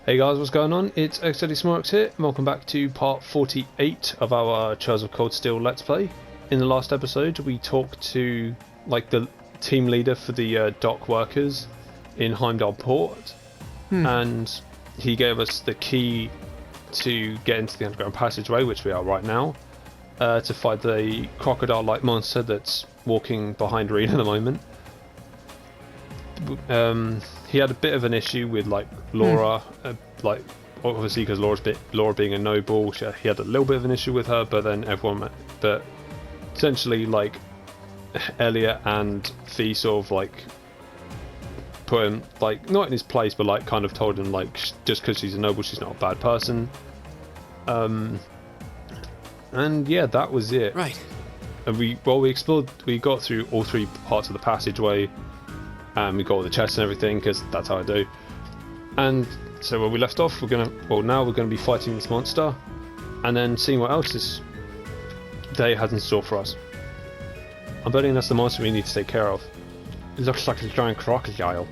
Hey guys, what's going on? It's xdeadlysmoorex here, and welcome back to part 48 of our Trails of Cold Steel Let's Play. In the last episode, we talked to the team leader for the dock workers in Heimdall Port, and he gave us the key to get into the underground passageway, which we are right now, to fight the crocodile-like monster that's walking behind Reen at the moment. He had a bit of an issue with Laura, obviously because Laura being a noble, he had a little bit of an issue with her, but then but essentially Elliot and Fee sort of put him not in his place, but kind of told him just because she's a noble, she's not a bad person. And yeah, that was it. Right. And we explored. We got through all three parts of the passageway. And we got all the chests and everything, because that's how I do. And so where we left off, now we're gonna be fighting this monster, and then seeing what else this day has in store for us. I'm betting that's the monster we need to take care of. It looks like a giant crocodile.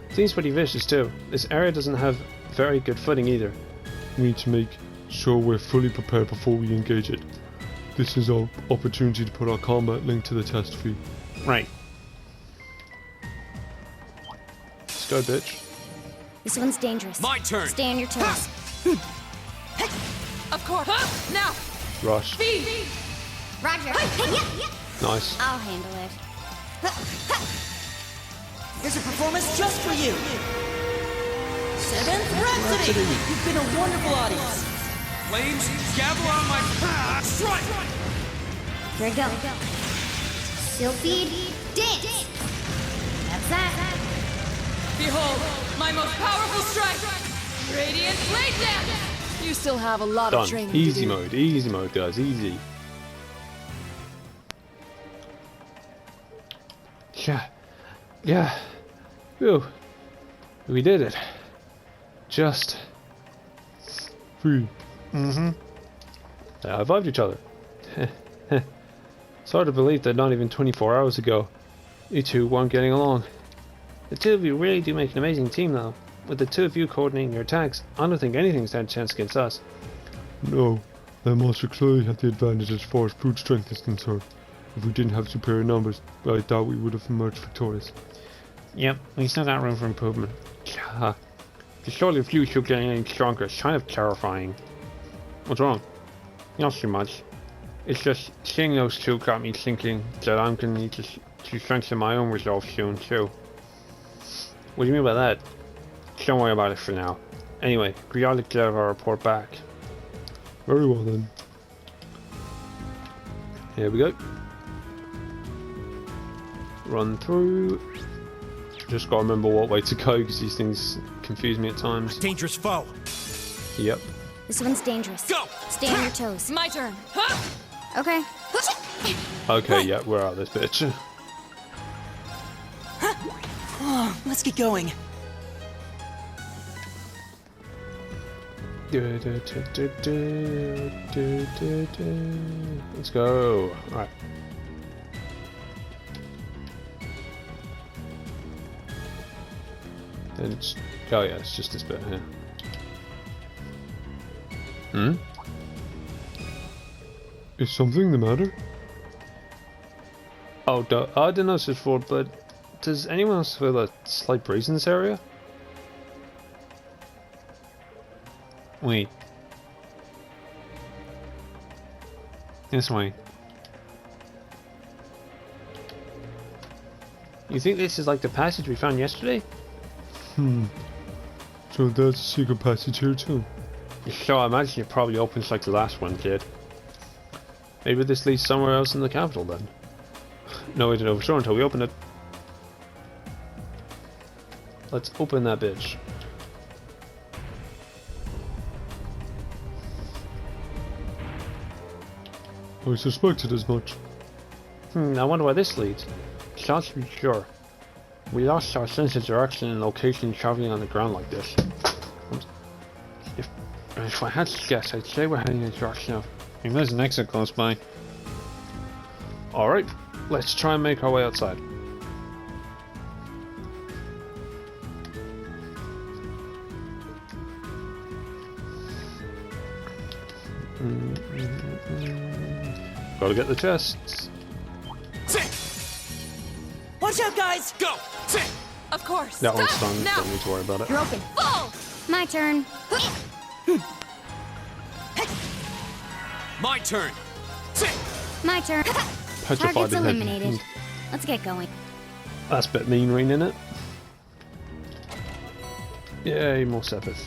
Seems pretty vicious too. This area doesn't have very good footing either. We need to make sure we're fully prepared before we engage it. This is our opportunity to put our combat link to the test feed. Right. Go, bitch. This one's dangerous. My turn. Stay on your toes. Of course. Now. Rush. Speed. Roger. Nice. I'll handle it. Here's a performance just for you. Seventh Rhapsody. You've been a wonderful audience. Flames, gavel on my strike. Here we go. Sylphid dance. That's that. Behold, my most powerful strike. Radiant Blade Dance. You still have a lot of Done. training Easy to do. mode, guys. Easy. Yeah. Whew. We did it. Just. Free. They high-fived each other. It's hard to believe that not even 24 hours ago, you two weren't getting along. The two of you really do make an amazing team, though. With the two of you coordinating your attacks, I don't think anything stands a chance against us. No, that monster clearly had the advantage as far as brute strength is concerned. If we didn't have superior numbers, I doubt we would have emerged victorious. Yep, we still got room for improvement. The thought of you two getting any stronger is kind of terrifying. What's wrong? Not too much. It's just seeing those two got me thinking that I'm gonna need to strengthen my own resolve soon, too. What do you mean by that? Don't worry about it for now. Anyway, we ought to get our report back. Very well then. Here we go. Run through. Just gotta remember what way to go because these things confuse me at times. Dangerous foe. Yep. This one's dangerous. Go. Stay on your toes. My turn. Okay. Okay, yeah, we're out of this bitch. Let's get going. Let's go. Alright. Then it's... Oh yeah, it's just this bit here. Is something the matter? Oh, I didn't notice this before, but does anyone else feel a slight breeze in this area? Wait. This way. You think this is like the passage we found yesterday? So there's a secret passage here too. So I imagine it probably opens like the last one did. Maybe this leads somewhere else in the capital then. No way to know for sure until we open it. Let's open that bitch. I suspected as much. I wonder where this leads. Sounds to be sure. We lost our sense of direction and location traveling on the ground like this. If I had to guess, I'd say we're heading in the direction of... there's an exit close by. Alright, let's try and make our way outside. Gotta get the chests. Watch out, guys! Go! Of course. That one's Stop done. now. Don't need to worry about it. You're open. Fall. My turn. My turn! My turn. Petrified Target's in eliminated. head. Let's get going. That's a bit mean, isn't it? Yay, more Sepith.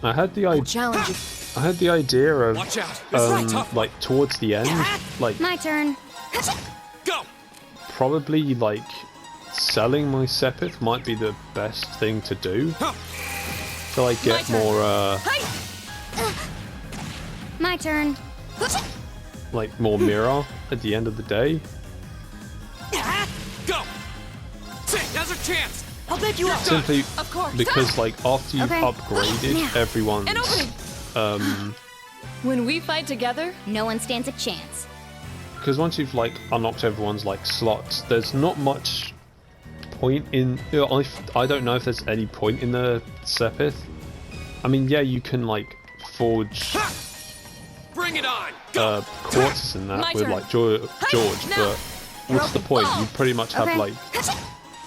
I had the idea. Challenge you. I had the idea of Watch out! This is a tough one. like towards the end, like My turn. Go! probably like selling my Sepith might be the best thing to do. So like get turn. more My turn. like more mirror at the end of the day. Go! Now's our chance! I'll bet you up. Simply Of course. because like after you've Okay. upgraded Now. everyone's An opening. When we fight together, No one stands a chance. because once you've like unlocked everyone's like slots, there's not much point in. I don't know if there's any point in the Sepith. I mean, yeah, you can like forge Bring it on! Go! quartz and that My with turn. like George, Now. but what's the point? You pretty much have Okay. like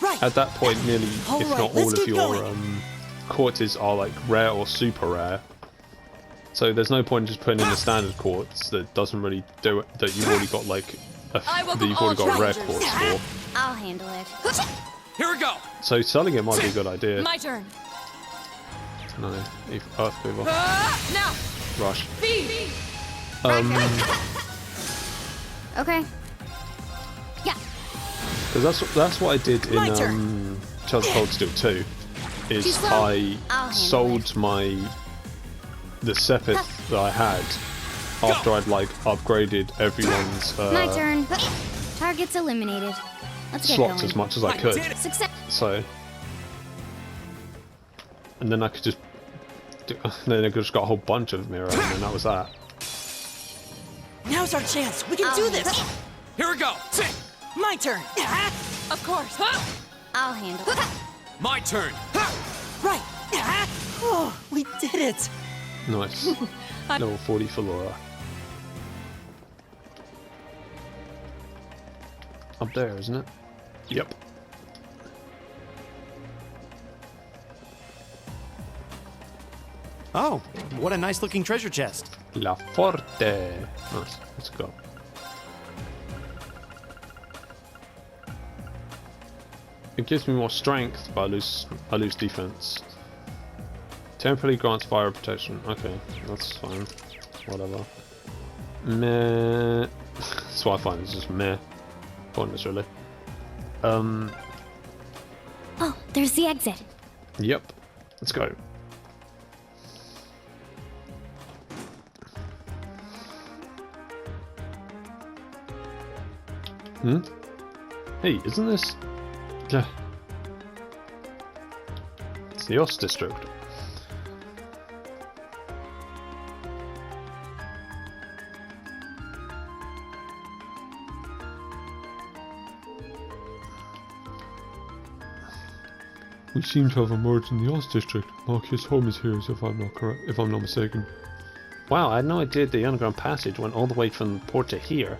Right. at that point nearly, All if right, not let's all of keep your going. quartzes are like rare or super rare. So there's no point in just putting in the standard quartz that doesn't really do it. That you've already got like I welcome that you've already all got rare challengers. quartz for. I'll handle it. Here we go! So selling it might be a good idea. my turn. No, if Earthmover, Now, rush. feed. Okay. Yeah. Because that's what I did in My turn. Chelsea Cold Steel 2. Too Is slow. I I'll handle sold the Sepith that I had after I'd like upgraded everyone's My turn. Target's eliminated. Let's get slots going. as much as I I could. did it. Success. So, and then I could just then I just got a whole bunch of mirror, and then that was that. Now's our chance. We can do this. Here we go! My turn. Of course. I'll handle it. My turn! Right. Oh, we did it. Nice. Level 40 for Laura. Up there, isn't it? Yep. Oh, what a nice looking treasure chest. La Forte. Nice. Let's go. It gives me more strength, but I lose defense. Temporarily grants fire protection. Okay, that's fine. Whatever. Meh. That's what I find. It's just meh. Pointless, really. Oh, there's the exit. Yep. Let's go. Hey, isn't this? Yeah. It's the Ost district. We seem to have emerged in the Ost district. Marcus' home is here, if I'm not correct, if I'm not mistaken. Wow, I had no idea the underground passage went all the way from the port to here.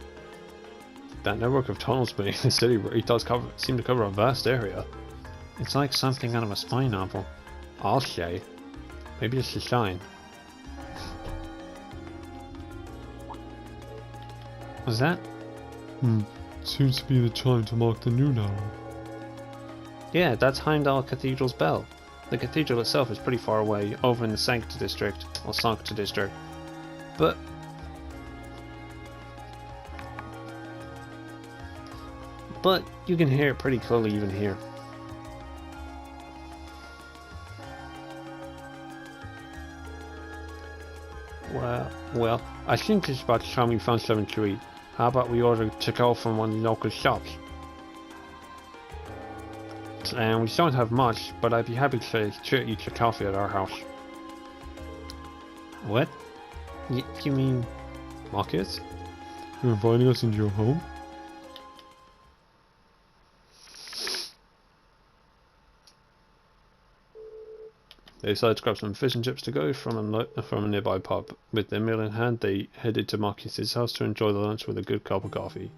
That network of tunnels beneath the city really does seem to cover a vast area. It's like something out of a spy novel. I'll say. Maybe it's the sign. Was that? Seems to be the chime to mark the noon hour. Yeah, that's Heimdall Cathedral's bell. The cathedral itself is pretty far away, over in the Sancta district, or Sancta district. But you can hear it pretty clearly even here. Well, I think it's about time we found something to eat. How about we order to go from one of the local shops? And we don't have much, but I'd be happy to treat you to coffee at our house. What? You mean Marcus? You're inviting us into your home? They decided to grab some fish and chips to go from a nearby pub. With their meal in hand, they headed to Marcus's house to enjoy the lunch with a good cup of coffee.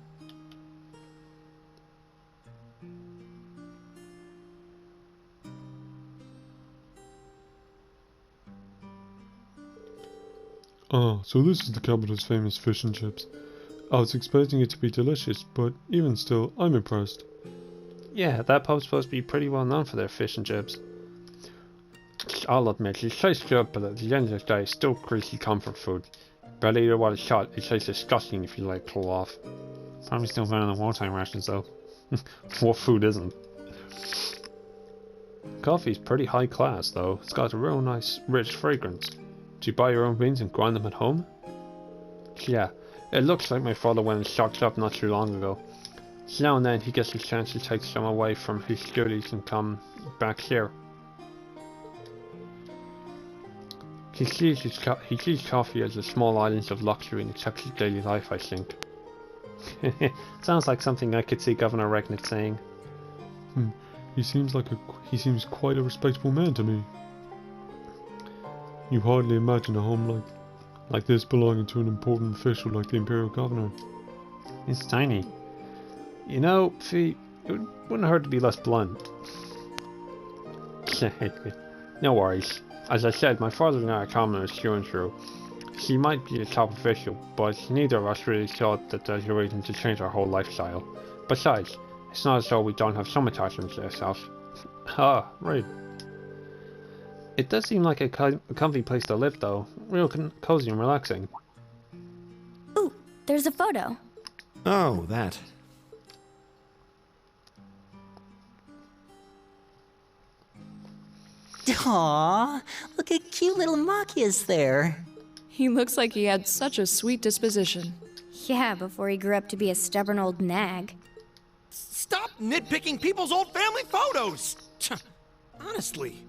Ah, so this is the capital's famous fish and chips. I was expecting it to be delicious, but even still, I'm impressed. Yeah, that pub's supposed to be pretty well known for their fish and chips. I'll admit, it tastes good, but at the end of the day, it's still greasy comfort food. But either what it's shot, it tastes disgusting if you let it cool off. Probably still better than wartime rations though. What food isn't? Coffee's pretty high class though. It's got a real nice, rich fragrance. Do you buy your own beans and grind them at home? Yeah, it looks like my father went and stocked up not too long ago. So now and then he gets a chance to take some away from his duties and come back here. He sees coffee as a small island of luxury and accepts his daily life, I think. Sounds like something I could see Governor Regnick saying. He seems quite a respectable man to me. You hardly imagine a home like this belonging to an important official like the Imperial Governor. It's tiny. You know, Fee, it wouldn't hurt to be less blunt. No worries. As I said, my father's not a commoner through and through. He might be the top official, but neither of us really thought that there's a reason to change our whole lifestyle. Besides, it's not as though we don't have some attachments to ourselves. Ah, right. It does seem like a comfy place to live though. Real cozy and relaxing. Ooh, there's a photo. Oh, that. Aww, look at cute little Machias there. He looks like he had such a sweet disposition. Yeah, before he grew up to be a stubborn old nag. Stop nitpicking people's old family photos! Honestly.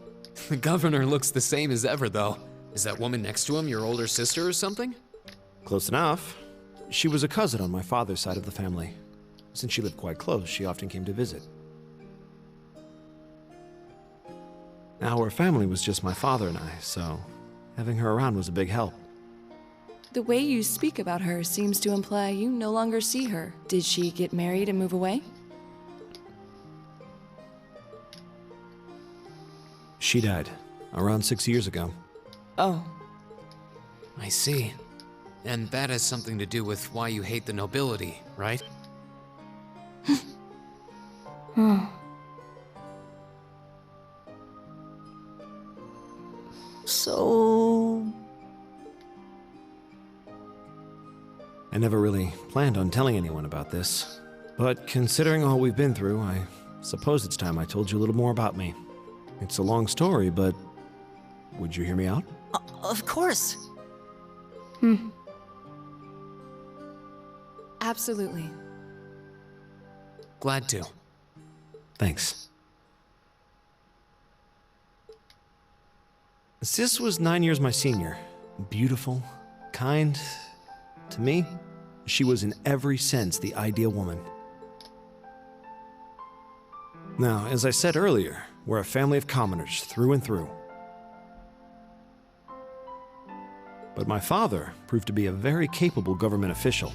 The governor looks the same as ever, though. Is that woman next to him your older sister or something? Close enough. She was a cousin on my father's side of the family. Since she lived quite close, she often came to visit. Our family was just my father and I, so having her around was a big help. The way you speak about her seems to imply you no longer see her. Did she get married and move away? She died around 6 years ago. Oh. I see. And that has something to do with why you hate the nobility, right? So... I never really planned on telling anyone about this, but considering all we've been through, I suppose it's time I told you a little more about me. It's a long story, but would you hear me out? Of course. Absolutely. Glad to. Thanks. Sis was 9 years my senior. Beautiful, kind. To me, she was in every sense the ideal woman. Now, as I said earlier, we're a family of commoners through and through. But my father proved to be a very capable government official,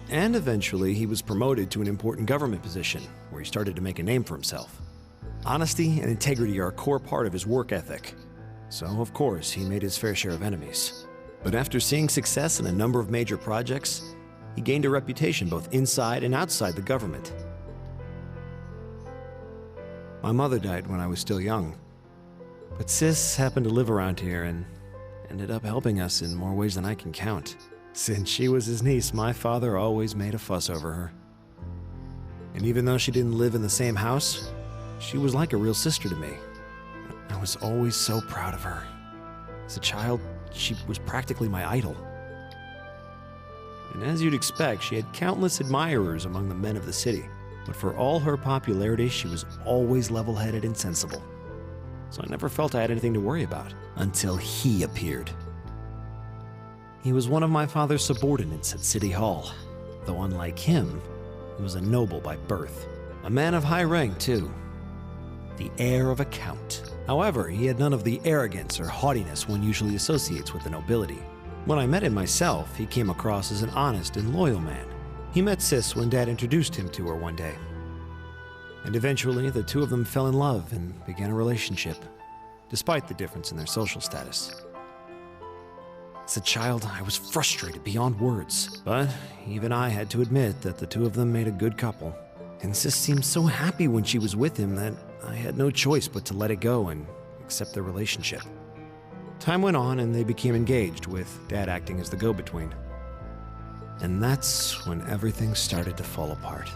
and eventually he was promoted to an important government position where he started to make a name for himself. Honesty and integrity are a core part of his work ethic, so of course he made his fair share of enemies. But after seeing success in a number of major projects, he gained a reputation both inside and outside the government. My mother died when I was still young, but Sis happened to live around here and ended up helping us in more ways than I can count. Since she was his niece, my father always made a fuss over her. And even though she didn't live in the same house, she was like a real sister to me. I was always so proud of her. As a child, she was practically my idol. And as you'd expect, she had countless admirers among the men of the city. But for all her popularity, she was always level-headed and sensible. So I never felt I had anything to worry about, until he appeared. He was one of my father's subordinates at City Hall, though unlike him, he was a noble by birth. A man of high rank, too. The heir of a count. However, he had none of the arrogance or haughtiness one usually associates with the nobility. When I met him myself, he came across as an honest and loyal man. He met Sis when Dad introduced him to her one day. And eventually, the two of them fell in love and began a relationship, despite the difference in their social status. As a child, I was frustrated beyond words, but even I had to admit that the two of them made a good couple. And Sis seemed so happy when she was with him that I had no choice but to let it go and accept their relationship. Time went on and they became engaged, with Dad acting as the go-between. And that's when everything started to fall apart.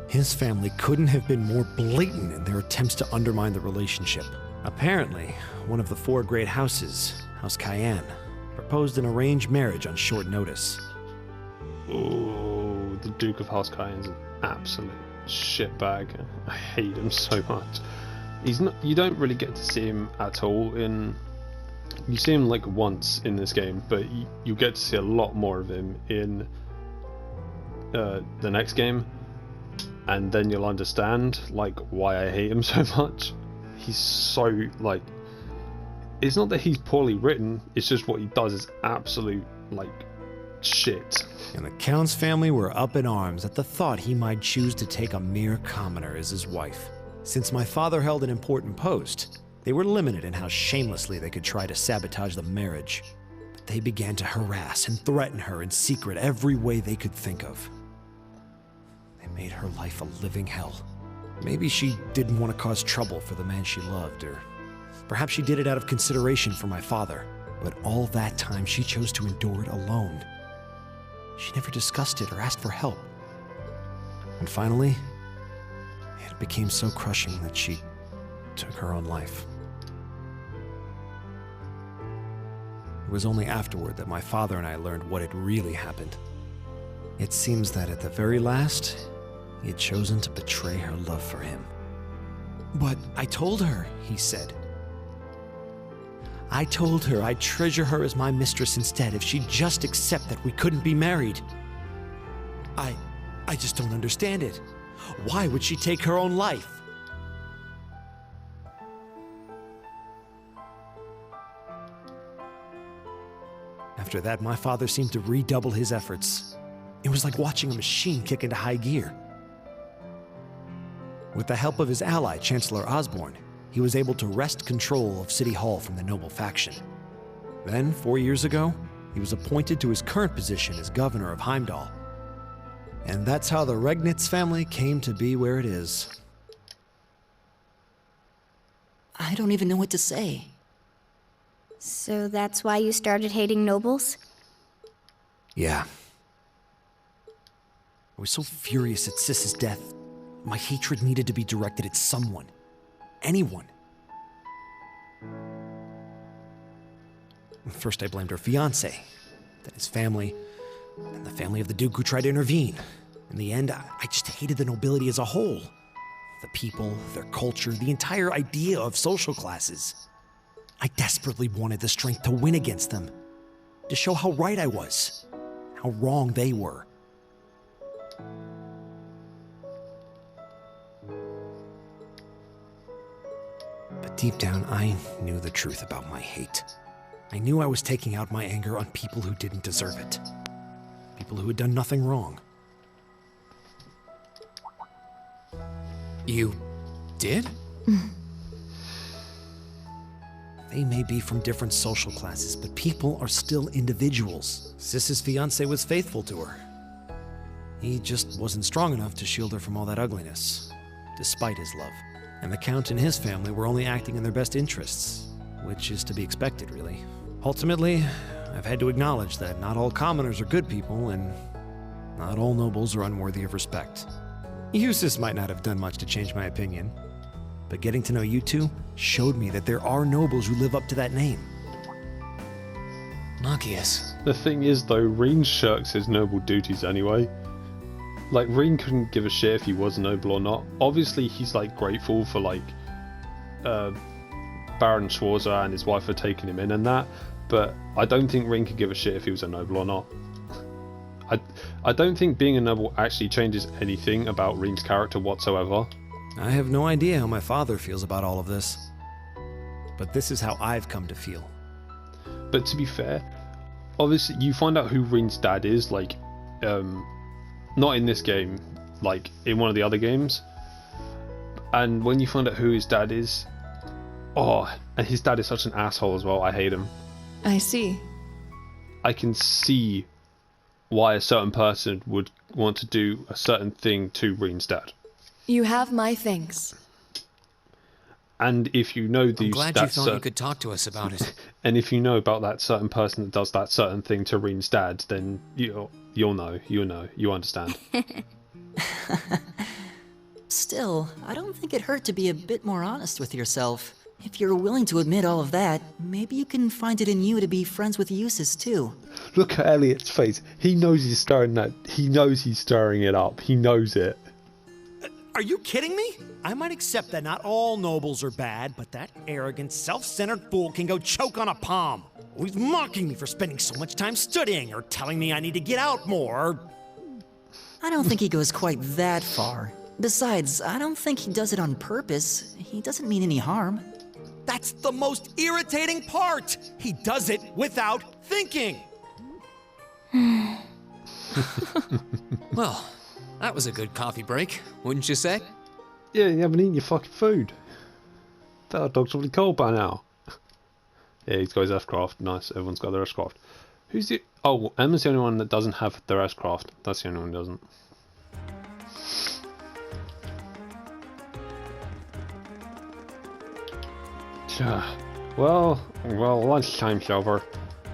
His family couldn't have been more blatant in their attempts to undermine the relationship. Apparently, one of the 4 great houses, House Cayenne, proposed an arranged marriage on short notice. Oh, the Duke of House Cayenne's an absolute shitbag. I hate him so much. He's not. You don't really get to see him at all in. You see him like once in this game, but you get to see a lot more of him in the next game, and then you'll understand like why I hate him so much. He's so like. It's not that he's poorly written. It's just what he does is absolute like shit. And the Count's family were up in arms at the thought he might choose to take a mere commoner as his wife. Since my father held an important post, they were limited in how shamelessly they could try to sabotage the marriage. But they began to harass and threaten her in secret every way they could think of. They made her life a living hell. Maybe she didn't want to cause trouble for the man she loved, or perhaps she did it out of consideration for my father. But all that time she chose to endure it alone. She never discussed it or asked for help. And finally, it became so crushing that she took her own life. It was only afterward that my father and I learned what had really happened. It seems that at the very last, he had chosen to betray her love for him. "But I told her," he said. "I told her I'd treasure her as my mistress instead if she'd just accept that we couldn't be married. I just don't understand it. Why would she take her own life?" After that, my father seemed to redouble his efforts. It was like watching a machine kick into high gear. With the help of his ally, Chancellor Osborne, he was able to wrest control of City Hall from the noble faction. Then, 4 years ago, he was appointed to his current position as governor of Heimdall. And that's how the Regnitz family came to be where it is. I don't even know what to say. So that's why you started hating nobles? Yeah. I was so furious at Sis's death. My hatred needed to be directed at someone. Anyone. First I blamed her fiancé, then his family, then the family of the Duke who tried to intervene. In the end, I just hated the nobility as a whole. The people, their culture, the entire idea of social classes. I desperately wanted the strength to win against them, to show how right I was, how wrong they were. But deep down, I knew the truth about my hate. I knew I was taking out my anger on people who didn't deserve it. People who had done nothing wrong. You did? They may be from different social classes, but people are still individuals. Sis's fiancé was faithful to her. He just wasn't strong enough to shield her from all that ugliness, despite his love. And the Count and his family were only acting in their best interests, which is to be expected, really. Ultimately, I've had to acknowledge that not all commoners are good people, and not all nobles are unworthy of respect. Eustace might not have done much to change my opinion, but getting to know you two showed me that there are nobles who live up to that name. Machias. The thing is though, Reen shirks his noble duties anyway. Like, Reen couldn't give a shit if he was a noble or not. Obviously he's like grateful for like Baron Schwarzer and his wife for taking him in and that, but I don't think Reen could give a shit if he was a noble or not. I don't think being a noble actually changes anything about Reen's character whatsoever. I have no idea how my father feels about all of this. But this is how I've come to feel. But to be fair, obviously you find out who Rin's dad is, like, not in this game, like in one of the other games. And when you find out who his dad is, oh, and his dad is such an asshole as well, I hate him. I see. I can see why a certain person would want to do a certain thing to Rin's dad. You have my thanks. And if you know I'm glad you thought you could talk to us about it. And if you know about that certain person that does that certain thing to Rin's dad, then you'll know, you understand. Still, I don't think it hurt to be a bit more honest with yourself. If you're willing to admit all of that, maybe you can find it in you to be friends with Eustace too. Look at Elliot's face. He knows he's stirring that. He knows he's stirring it up. He knows it. Are you kidding me? I might accept that not all nobles are bad, but that arrogant, self-centered fool can go choke on a palm. He's mocking me for spending so much time studying, or telling me I need to get out more. I don't think he goes quite that far. Besides, I don't think he does it on purpose. He doesn't mean any harm. That's the most irritating part! He does it without thinking! Well, that was a good coffee break, wouldn't you say? Yeah, you haven't eaten your fucking food. That hot dog's probably cold by now. Yeah, he's got his S-Craft. Nice, everyone's got their S-Craft. Who's the... Oh, Emma's the only one that doesn't have their S-Craft. That's the only one who doesn't. Well, lunchtime's over.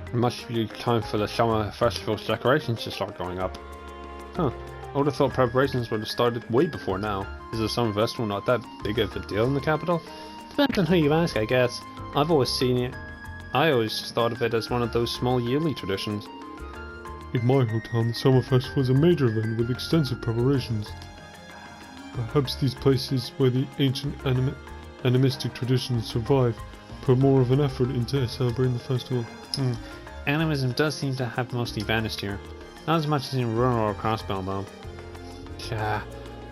It must be time for the summer festival's decorations to start going up. Huh. I would have thought preparations would have started way before now. Is the summer festival not that big of a deal in the capital? Depends on who you ask, I guess. I've always seen it. I always just thought of it as one of those small yearly traditions. In my hometown, the summer festival is a major event with extensive preparations. Perhaps these places where the ancient animistic traditions survive put more of an effort into celebrating the festival. Animism does seem to have mostly vanished here. Not as much as in rural or Crossbell though.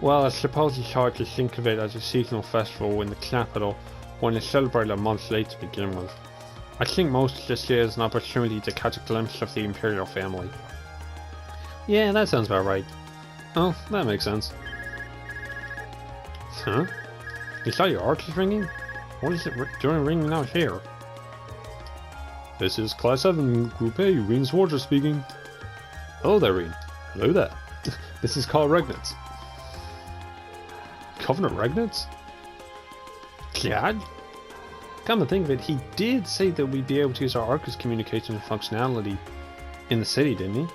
Well, I suppose it's hard to think of it as a seasonal festival in the capital when it's celebrated a month late to begin with. I think most of this year is an opportunity to catch a glimpse of the Imperial family. Yeah, that sounds about right. Oh, that makes sense. Huh? Is that your arches ringing? What is it doing ringing out here? This is Class 7, Group A, Rin's Warder speaking. Hello there, Rin. Hello there. This is Carl Regnitz. Governor Regnitz? God? Come to think of it, he did say that we'd be able to use our Arcus communication functionality in the city, didn't he?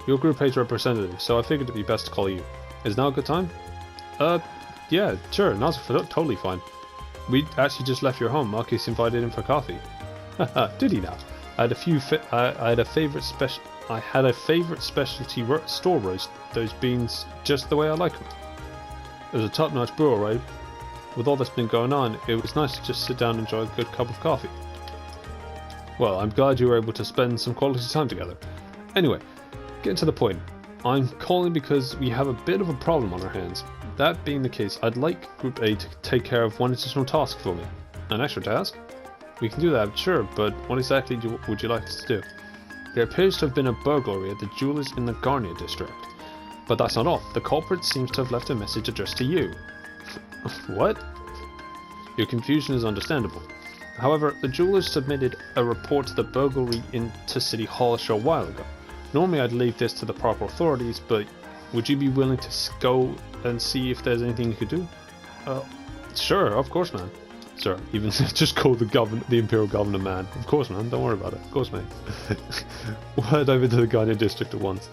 Your Group A's representative, so I figured it'd be best to call you. Is now a good time? Yeah, sure, now's totally fine. We actually just left your home. Marcus invited him for coffee. Haha, did he now? I had a favorite specialty store roast. Those beans just the way I like them. It was a top-notch brew, alright. With all that's been going on, it was nice to just sit down and enjoy a good cup of coffee. Well, I'm glad you were able to spend some quality time together. Anyway, getting to the point. I'm calling because we have a bit of a problem on our hands. That being the case, I'd like Group A to take care of one additional task for me. An extra task? We can do that, sure, but what exactly would you like us to do? There appears to have been a burglary at the jewelers in the Garnier district. But that's not all. The culprit seems to have left a message addressed to you. What? Your confusion is understandable. However, the jewelers submitted a report to the burglary into City Hall a short while ago. Normally I'd leave this to the proper authorities, but would you be willing to go and see if there's anything you could do? Sure, of course, man. Sir, even just call the Imperial Governor, man. Of course, man. Don't worry about it. Of course, mate. We'll head over to the Guardian District at once.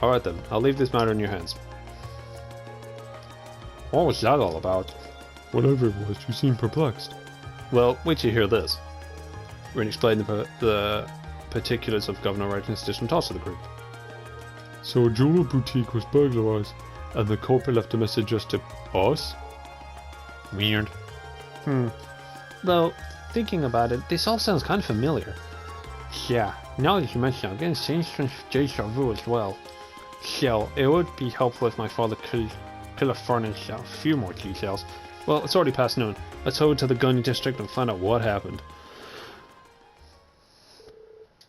Alright then, I'll leave this matter in your hands. What was that all about? Whatever it was, you seem perplexed. Well, wait till you hear this. Rin explained the particulars of Governor Regnit's additional task to the group. So a jeweler boutique was burglarized, and the culprit left a message just to us? Weird. Though, thinking about it, this all sounds kind of familiar. Yeah, now that you mention it, I'm getting strange deja vu as well. Still, it would be helpful if my father could could have furnished a few more details. Well, it's already past noon. Let's head to the gun district and find out what happened.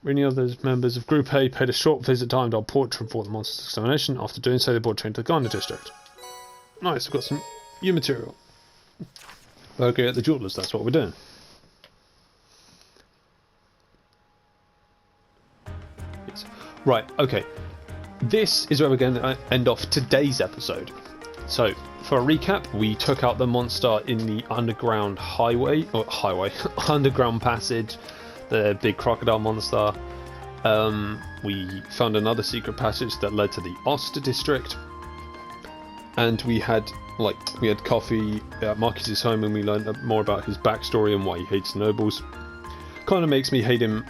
Many other members of Group A paid a short visit time to our port to report the monster's extermination. After doing so, they board train to the Ghana district. Nice, we've got some new material. Okay, at the jewelers, that's what we're doing. Yes. Right, okay. This is where we're going to end off today's episode. So, for a recap, we took out the monster in the underground underground passage. The big crocodile monster. We found another secret passage that led to the Oster district, and we had coffee at Marcus's home, and we learned more about his backstory and why he hates nobles. Kind of makes me hate him.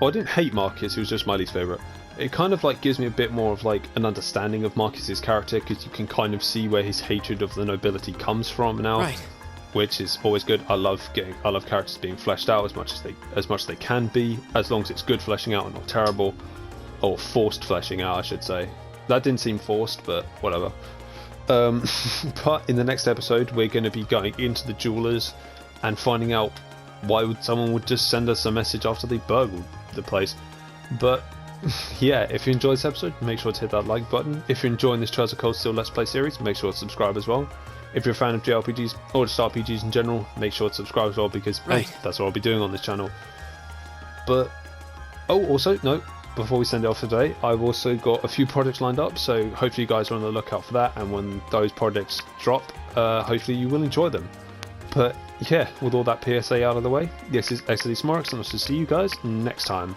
Well, I didn't hate Marcus; he was just my least favorite. It kind of gives me a bit more of an understanding of Marcus's character, because you can kind of see where his hatred of the nobility comes from now. Right. Which is always good. I love characters being fleshed out as much as they can be, as long as it's good fleshing out and not terrible, or forced fleshing out, I should say. That didn't seem forced, but whatever. But in the next episode, we're going to be going into the jewelers and finding out why someone would just send us a message after they burgled the place. But yeah, if you enjoyed this episode, make sure to hit that like button. If you're enjoying this Trails of Cold Steel Let's Play series, make sure to subscribe as well. If you're a fan of JRPGs or just RPGs in general, make sure to subscribe as well, because hey, that's what I'll be doing on this channel. But also, no, before we send it off today, I've also got a few projects lined up, so hopefully you guys are on the lookout for that, and when those projects drop, hopefully you will enjoy them. But yeah, with all that PSA out of the way, this is xdeadlysmoorex, and I'll see you guys next time.